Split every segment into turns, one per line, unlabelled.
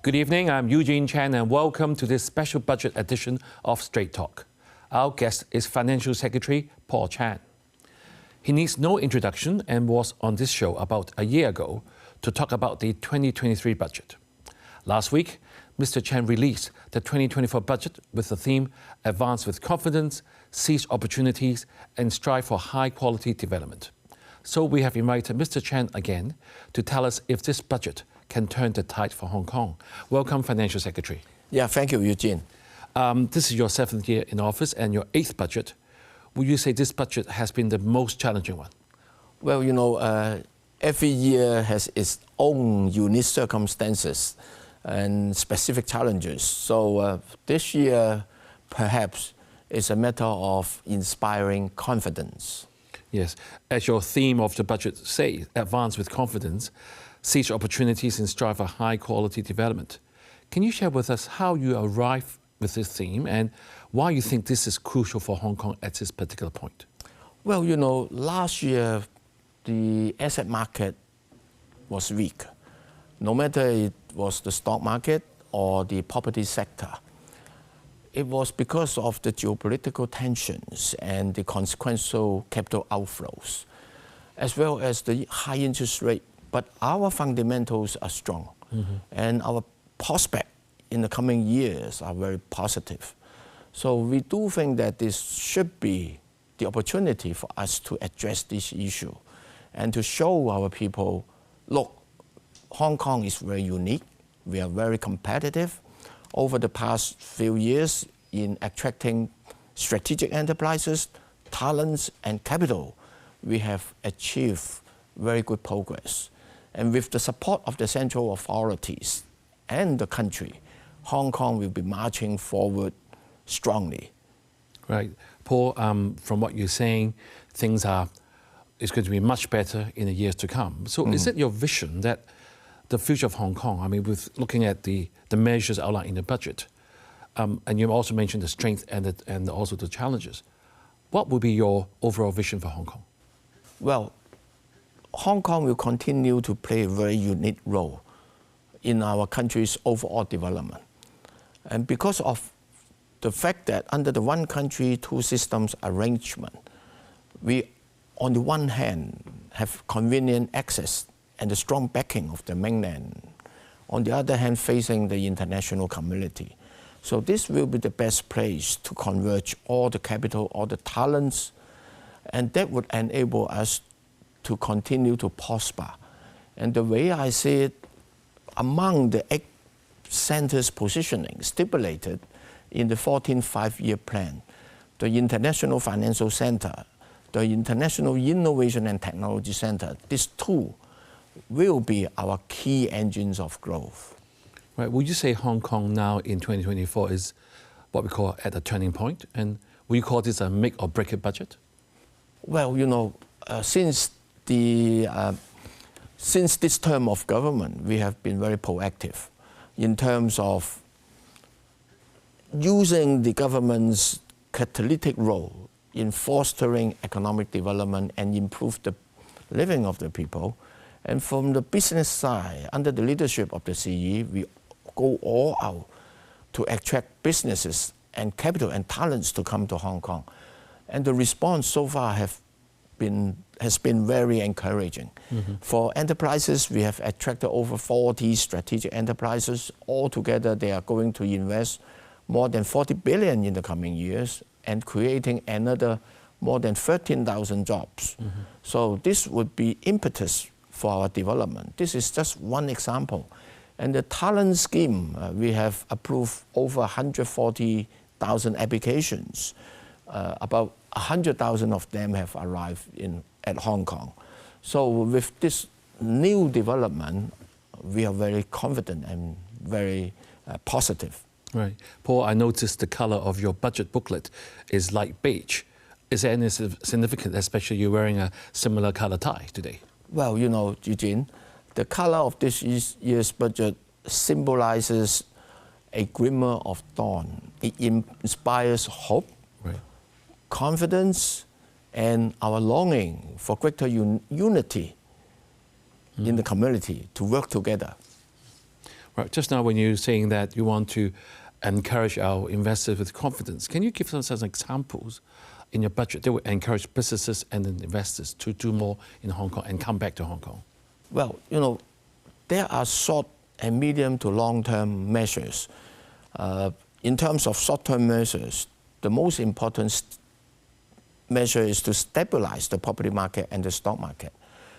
Good evening, I'm Eugene Chan and welcome to this special budget edition of Straight Talk. Our guest is Financial Secretary Paul Chan. He needs no introduction and was on this show about a year ago to talk about the 2023 budget. Last week, Mr. Chan released the 2024 budget with the theme Advance with Confidence, Seize Opportunities and Strive for High-Quality Development. So we have invited Mr. Chan again to tell us if this budget can turn the tide for Hong Kong. Welcome, Financial Secretary.
Yeah, thank you, Eugene.
This is your 7th year in office and your 8th budget. Would you say this budget has been the most challenging one?
Well, every year has its own unique circumstances and specific challenges. So this year, perhaps, is a matter of inspiring confidence.
Yes, as your theme of the budget says, advance with confidence, seize opportunities and strive for high-quality development. Can you share with us how you arrived with this theme and why you think this is crucial for Hong Kong at this particular point?
Well, last year, the asset market was weak. No matter it was the stock market or the property sector. It was because of the geopolitical tensions and the consequential capital outflows, as well as the high interest rate. But our fundamentals are strong, and our prospects in the coming years are very positive. So we do think that this should be the opportunity for us to address this issue and to show our people, look, Hong Kong is very unique. We are very competitive. Over the past few years in attracting strategic enterprises, talents, and capital, we have achieved very good progress. And with the support of the central authorities and the country, Hong Kong will be marching forward strongly.
Right. Paul, from what you're saying, it's going to be much better in the years to come. So is it your vision that the future of Hong Kong, with looking at the measures outlined in the budget, and you also mentioned the strength and also the challenges, what would be your overall vision for Hong Kong?
Well, Hong Kong will continue to play a very unique role in our country's overall development. And because of the fact that under the one country, two systems arrangement, we, on the one hand, have convenient access and the strong backing of the mainland. On the other hand, facing the international community. So this will be the best place to converge all the capital, all the talents, and that would enable us to continue to prosper. And the way I see it, among the 8 centers positioning stipulated in the 14th five-year plan, the International Financial Center, the International Innovation and Technology Center, these 2 will be our key engines of growth.
Right. Would you say Hong Kong now in 2024 is what we call at a turning point? And will you call this a make or break it budget?
Well, since this term of government, we have been very proactive in terms of using the government's catalytic role in fostering economic development and improve the living of the people. And from the business side, under the leadership of the CE, we go all out to attract businesses and capital and talents to come to Hong Kong. And the response so far has been very encouraging. For enterprises, we have attracted over 40 strategic enterprises. Altogether, they are going to invest more than 40 billion in the coming years and creating another more than 13,000 jobs. So this would be impetus for our development. This is just one example. And the talent scheme, we have approved over 140,000 applications. About 100,000 of them have arrived at Hong Kong. So with this new development, we are very confident and very positive.
Right. Paul, I noticed the color of your budget booklet is light beige. Is there any significance, especially you're wearing a similar color tie today?
Well, Eugene, the color of this year's budget symbolizes a glimmer of dawn. It inspires hope, confidence, and our longing for greater unity in the community to work together.
Right. Just now, when you're saying that you want to encourage our investors with confidence, can you give us some examples in your budget that would encourage businesses and investors to do more in Hong Kong and come back to Hong Kong?
Well, there are short and medium to long-term measures. In terms of short-term measures, the most important measure is to stabilize the property market and the stock market.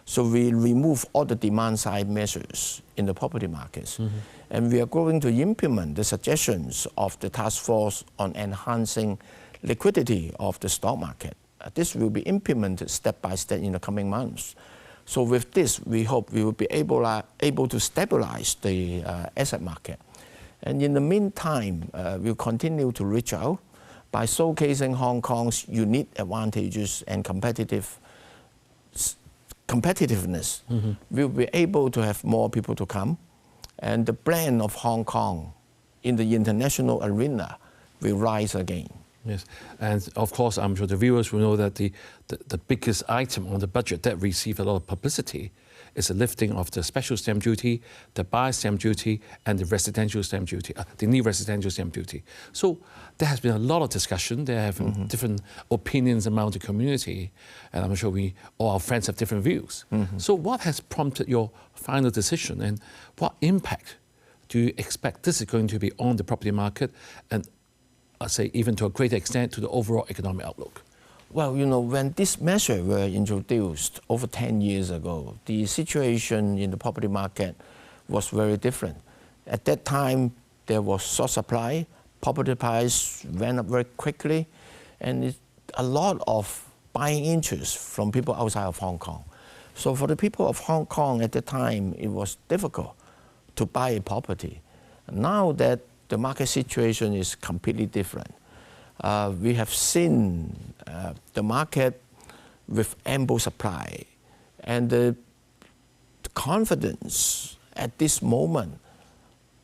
So we remove all the demand-side measures in the property markets. Mm-hmm. And we are going to implement the suggestions of the task force on enhancing liquidity of the stock market. This will be implemented step by step in the coming months. So with this, we hope we will be able to stabilize the asset market. And in the meantime, we'll continue to reach out by showcasing Hong Kong's unique advantages and competitiveness. Mm-hmm. We'll be able to have more people to come, and the brand of Hong Kong in the international arena will rise again.
Yes, and of course, I'm sure the viewers will know that the biggest item on the budget that received a lot of publicity is the lifting of the special stamp duty, the buyer stamp duty, and the residential stamp duty, the new residential stamp duty. So there has been a lot of discussion. There have been different opinions among the community, and I'm sure all our friends have different views. Mm-hmm. So what has prompted your final decision, and what impact do you expect this is going to be on the property market, and I say even to a greater extent to the overall economic outlook?
Well, when this measure were introduced over 10 years ago, the situation in the property market was very different. At that time, there was short supply, property price went up very quickly, and a lot of buying interest from people outside of Hong Kong. So for the people of Hong Kong at the time, it was difficult to buy a property. Now that the market situation is completely different. We have seen the market with ample supply, and the confidence at this moment,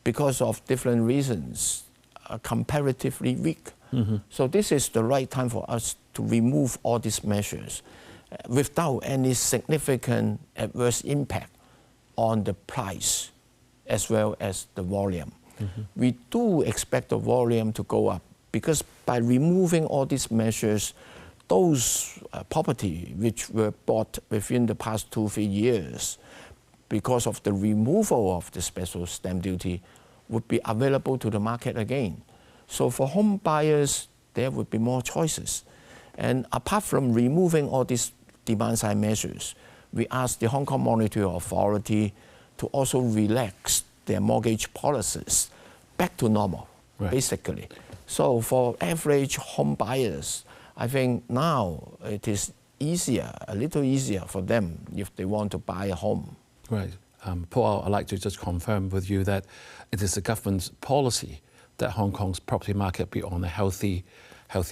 because of different reasons, are comparatively weak. Mm-hmm. So this is the right time for us to remove all these measures without any significant adverse impact on the price as well as the volume. Mm-hmm. We do expect the volume to go up, because by removing all these measures, those property which were bought within the past 2-3 years, because of the removal of the special stamp duty, would be available to the market again. So for home buyers, there would be more choices. And apart from removing all these demand-side measures, we asked the Hong Kong Monetary Authority to also relax their mortgage policies back to normal, right, basically. So for average home buyers, I think now it is easier, a little easier for them if they want to buy a home.
Right. Paul, I'd like to just confirm with you that it is the government's policy that Hong Kong's property market be on a healthy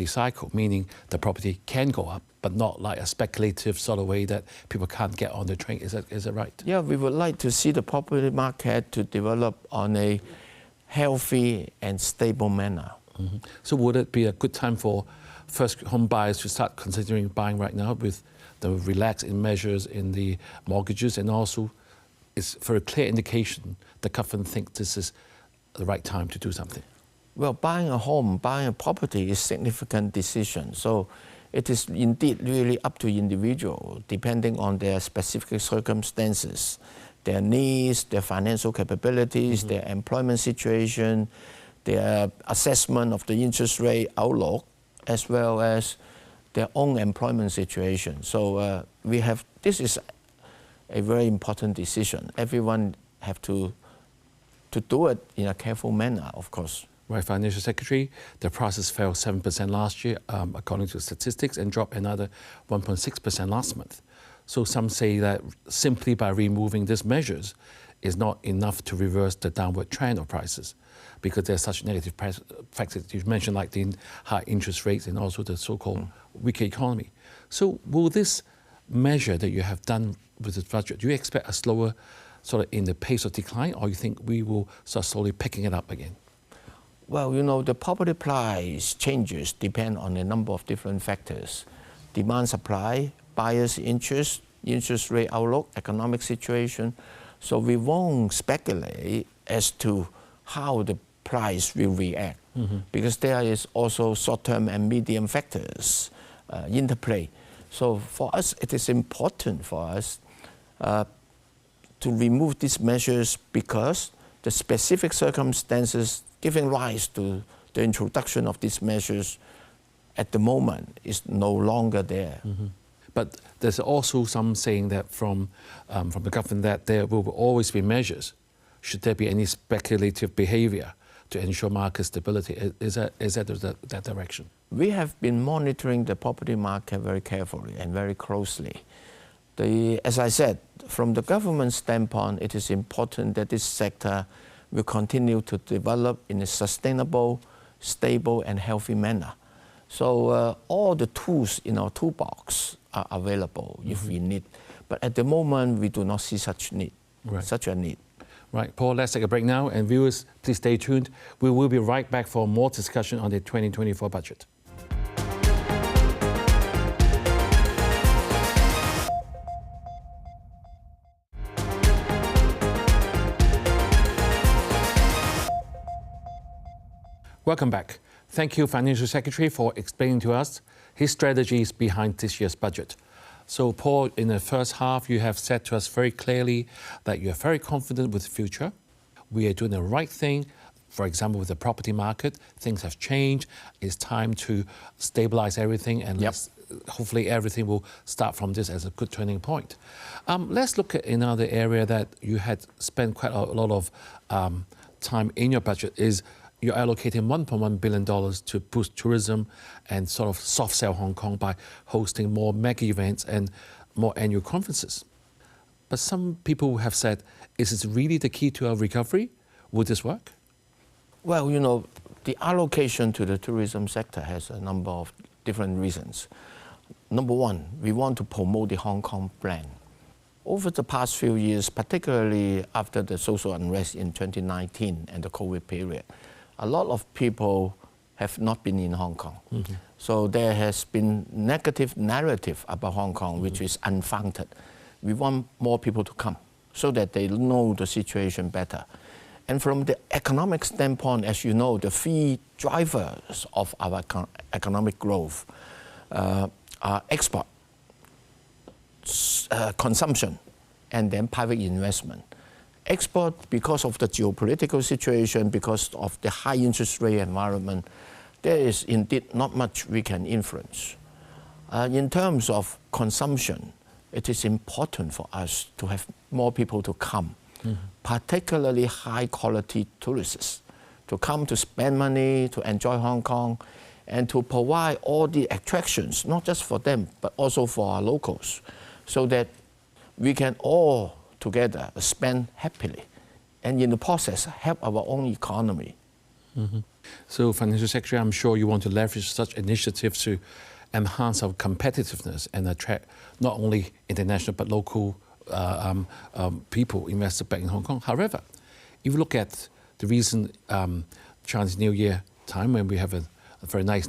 cycle, meaning the property can go up, but not like a speculative sort of way that people can't get on the train. Is that right?
Yeah, we would like to see the property market to develop on a healthy and stable manner.
Mm-hmm. So would it be a good time for first home buyers to start considering buying right now with the relaxing measures in the mortgages, and also it's for a clear indication the government thinks this is the right time to do something?
Well, buying a home, buying a property is a significant decision. So it is indeed really up to individual, depending on their specific circumstances, their needs, their financial capabilities, mm-hmm, their employment situation, their assessment of the interest rate outlook, as well as their own employment situation. So this is a very important decision. Everyone have to do it in a careful manner, of course.
Right, Financial Secretary, the prices fell 7% last year, according to statistics, and dropped another 1.6% last month. So some say that simply by removing these measures is not enough to reverse the downward trend of prices, because there's such negative factors you mentioned, like the high interest rates and also the so-called weaker economy. So will this measure that you have done with the budget, do you expect a slower sort of in the pace of decline, or you think we will start slowly picking it up again?
Well, the property price changes depend on a number of different factors: demand, supply, buyers' interest rate outlook, economic situation. So we won't speculate as to how the price will react, because there is also short-term and medium factors interplay. So for us, it is important for us to remove these measures because the specific circumstances giving rise to the introduction of these measures at the moment is no longer there.
But there's also some saying that from the government that there will always be measures should there be any speculative behavior to ensure market stability. Is that that direction?
We have been monitoring the property market very carefully and very closely. As I said, from the government standpoint, it is important that this sector will continue to develop in a sustainable, stable, and healthy manner. So all the tools in our toolbox are available if we need. But at the moment, we do not see such a need.
Right, Paul, let's take a break now. And viewers, please stay tuned. We will be right back for more discussion on the 2024 budget. Welcome back. Thank you, Financial Secretary, for explaining to us his strategies behind this year's budget. So, Paul, in the first half, you have said to us very clearly that you are very confident with the future. We are doing the right thing. For example, with the property market, things have changed. It's time to stabilize everything, and hopefully everything will start from this as a good turning point. Let's look at another area that you had spent quite a lot of time in your budget is you're allocating $1.1 billion to boost tourism and sort of soft sell Hong Kong by hosting more mega events and more annual conferences. But some people have said, is this really the key to our recovery? Would this work?
Well, you know, the allocation to the tourism sector has a number of different reasons. Number one, we want to promote the Hong Kong brand. Over the past few years, particularly after the social unrest in 2019 and the COVID period, a lot of people have not been in Hong Kong. So there has been negative narrative about Hong Kong, which is unfounded. We want more people to come so that they know the situation better. And from the economic standpoint, as you know, the three drivers of our economic growth are export, consumption, and then private investment. Export, because of the geopolitical situation, because of the high interest rate environment, there is indeed not much we can influence. In terms of consumption, it is important for us to have more people to come, particularly high-quality tourists, to come to spend money, to enjoy Hong Kong, and to provide all the attractions, not just for them, but also for our locals, so that we can all together spend happily, and in the process help our own economy.
So, Financial Secretary, I'm sure you want to leverage such initiatives to enhance our competitiveness and attract not only international but local people invested back in Hong Kong. However, if you look at the recent Chinese New Year time when we have a very nice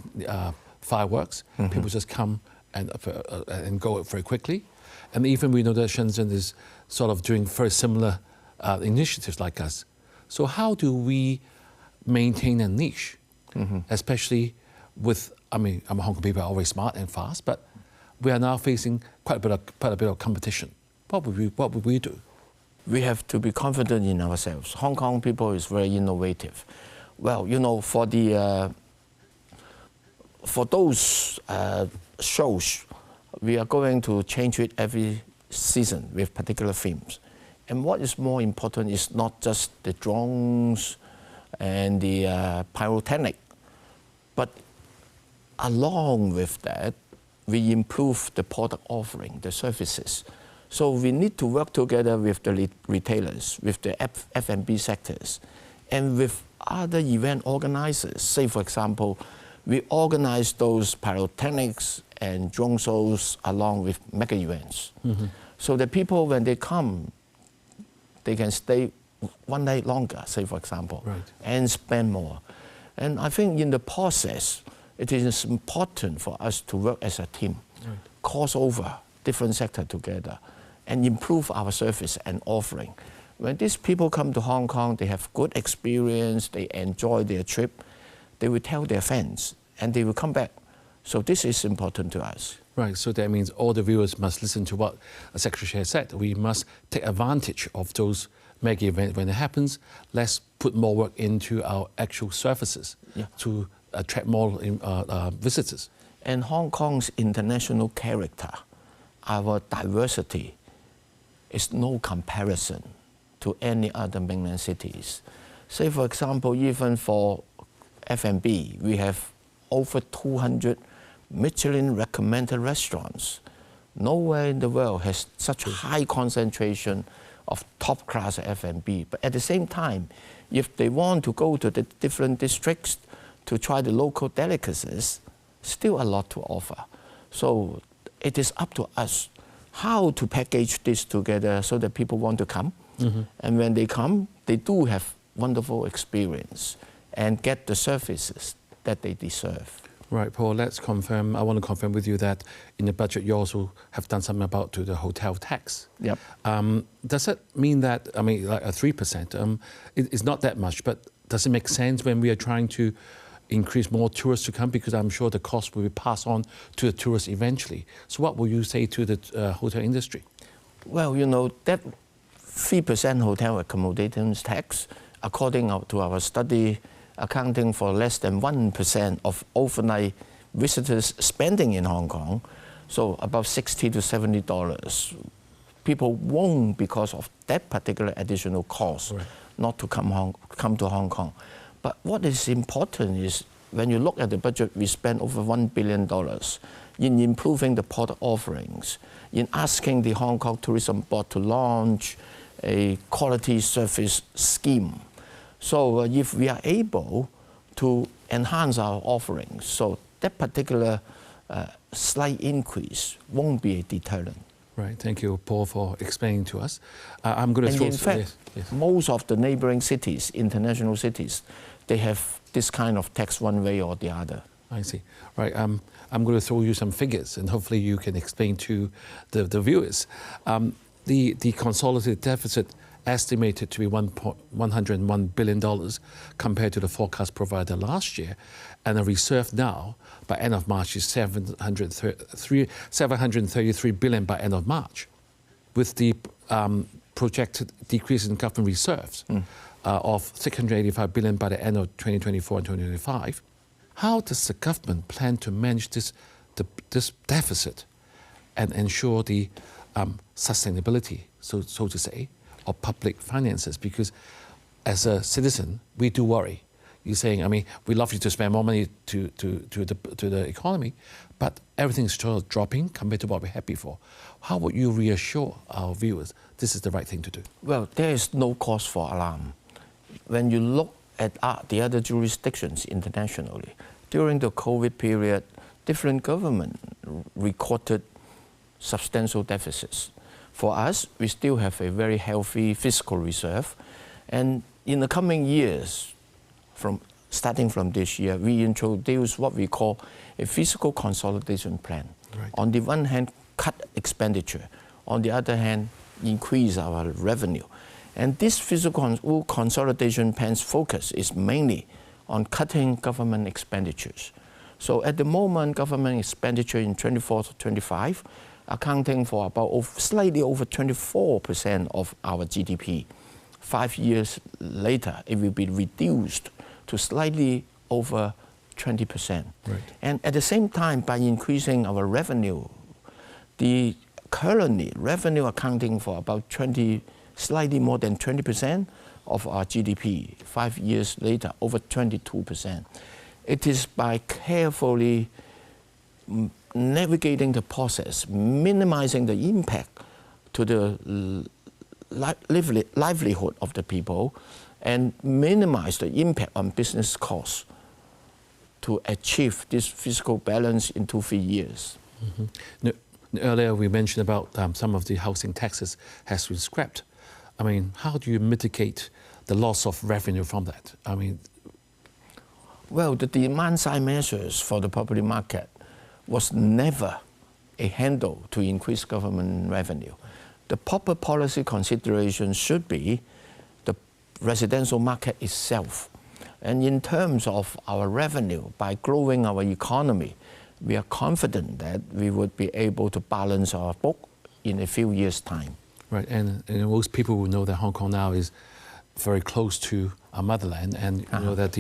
fireworks, people just come and go very quickly. And even we know that Shenzhen is sort of doing very similar initiatives like us. So how do we maintain a niche, especially with, I mean, Hong Kong people are always smart and fast, but we are now facing quite a bit of competition. What would we do?
We have to be confident in ourselves. Hong Kong people is very innovative. Well, you know, for those shows, we are going to change it every season with particular themes. And what is more important is not just the drones and the pyrotechnic, but along with that, we improve the product offering, the services. So we need to work together with the retailers, with the F&B sectors, and with other event organizers. Say, for example, we organize those pyrotechnics and drone shows along with mega events. So the people, when they come, they can stay one night longer, say, for example, and spend more. And I think in the process, it is important for us to work as a team, cross over different sectors together, and improve our service and offering. When these people come to Hong Kong, they have good experience, they enjoy their trip, they will tell their friends, and they will come back. So this is important to us.
Right, so that means all the viewers must listen to what the Secretary has said. We must take advantage of those mega events when it happens. Let's put more work into our actual services to attract more visitors.
And Hong Kong's international character, our diversity, is no comparison to any other mainland cities. Say, for example, even for F&B, we have over 200 Michelin-recommended restaurants. Nowhere in the world has such high concentration of top-class F&B. But at the same time, if they want to go to the different districts to try the local delicacies, still a lot to offer. So it is up to us how to package this together so that people want to come. And when they come, they do have wonderful experience and get the services that they deserve.
Right, Paul, let's confirm. I want to confirm with you that in the budget you also have done something about to the hotel tax.
Yep.
Does that mean that, I mean, like a 3%, it's not that much, but does it make sense when we are trying to increase more tourists to come? Because I'm sure the cost will be passed on to the tourists eventually. So what will you say to the hotel industry?
Well, you know, that 3% hotel accommodation tax, according to our study, accounting for less than 1% of overnight visitors spending in Hong Kong, so about $60 to $70. People won't, because of that particular additional cost, not to come to Hong Kong. But what is important is, when you look at the budget, we spent over $1 billion in improving the product offerings, in asking the Hong Kong Tourism Board to launch a quality service scheme. So if we are able to enhance our offerings, so that particular slight increase won't be a deterrent.
Right, thank you, Paul, for explaining to us. I'm going to throw...
In fact, most of the neighboring cities, international cities, they have this kind of tax one way or the other.
I see. Right, I'm going to throw you some figures, and hopefully you can explain to the viewers. The consolidated deficit estimated to be $101 billion compared to the forecast provided last year, and the reserve now by end of March is $733 billion by end of March. With the projected decrease in government reserves of $685 billion by the end of 2024 and 2025, how does the government plan to manage this deficit and ensure the sustainability, so to say, of public finances? Because as a citizen, we do worry. You're saying, I mean, we love you to spend more money to the economy, but everything's still dropping compared to what we had before. How would you reassure our viewers this is the right thing to do? Well,
there is no cause for alarm. When you look at the other jurisdictions internationally, during the COVID period, different governments recorded substantial deficits. For us, we still have a very healthy fiscal reserve. And in the coming years, starting from this year, we introduce what we call a fiscal consolidation plan. Right. On the one hand, cut expenditure. On the other hand, increase our revenue. And this fiscal consolidation plan's focus is mainly on cutting government expenditures. So at the moment, government expenditure in 24 to 25 accounting for about slightly over 24% of our GDP. 5 years later, it will be reduced to slightly over 20%. Right. And at the same time, by increasing our revenue, the currently revenue accounting for about slightly more than 20% of our GDP. 5 years later, over 22%. It is by carefully navigating the process, minimizing the impact to the livelihood of the people, and minimize the impact on business costs to achieve this fiscal balance in 2-3 years.
Now, earlier we mentioned about some of the housing taxes has been scrapped. I mean, how do you mitigate the loss of revenue from that? I mean,
well, the demand-side measures for the property market was never a handle to increase government revenue. the proper policy consideration should be the residential market itself. And in terms of our revenue, by growing our economy, we are confident that we would be able to balance our book in a few years' time.
Right, and most people will know that Hong Kong now is very close to our motherland, and you know that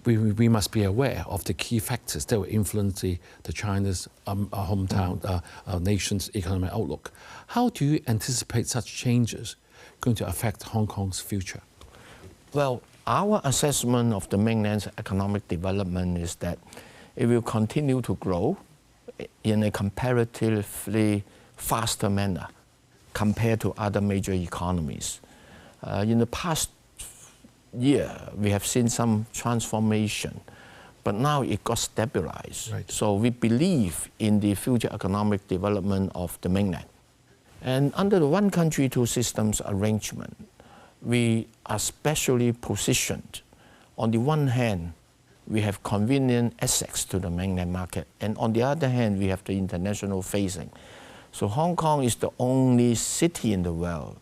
we must be aware of the key factors that will influence the China's hometown, our nation's economic outlook. How do you anticipate such changes going to affect Hong Kong's future?
Well, our assessment of the mainland's economic development is that it will continue to grow in a comparatively faster manner compared to other major economies. In the past year, we have seen some transformation, but now it got stabilized.
Right.
So we believe in the future economic development of the mainland. And under the one country, two systems arrangement, we are specially positioned. On the one hand, we have convenient access to the mainland market, and on the other hand, we have the international facing. So Hong Kong is the only city in the world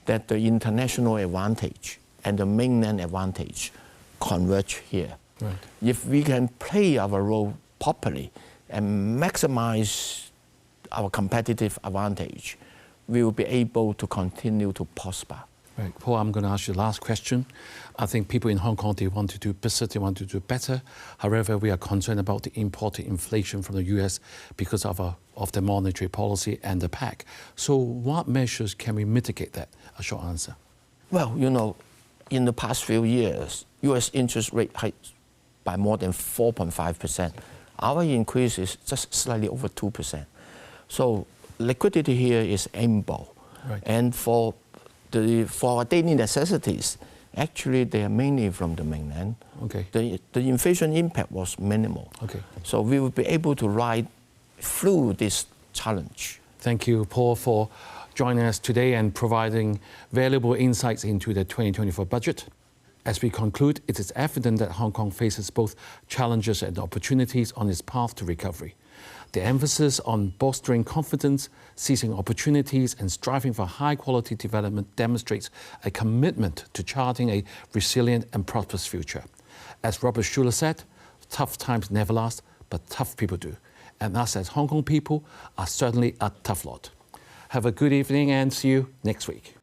that the international advantage and the mainland advantage converge here.
Right.
If we can play our role properly and maximize our competitive advantage, we will be able to continue to prosper.
Right. Paul, I'm going to ask you the last question. I think people in Hong Kong, they want to do business, they want to do better. However, we are concerned about the imported inflation from the US because of the monetary policy and the PAC. So what measures can we mitigate that? A short answer.
Well, you know, in the past few years, US interest rate hiked by more than 4.5%. Our increase is just slightly over 2%. So liquidity here is ample.
Right.
And for our daily necessities, actually they are mainly from the mainland.
Okay.
The inflation impact was minimal.
Okay.
So we will be able to ride through this challenge.
Thank you, Paul, for joining us today and providing valuable insights into the 2024 budget. As we conclude, it is evident that Hong Kong faces both challenges and opportunities on its path to recovery. The emphasis on bolstering confidence, seizing opportunities, and striving for high-quality development demonstrates a commitment to charting a resilient and prosperous future. As Robert Schuller said, tough times never last, but tough people do. And us as Hong Kong people are certainly a tough lot. Have a good evening and see you next week.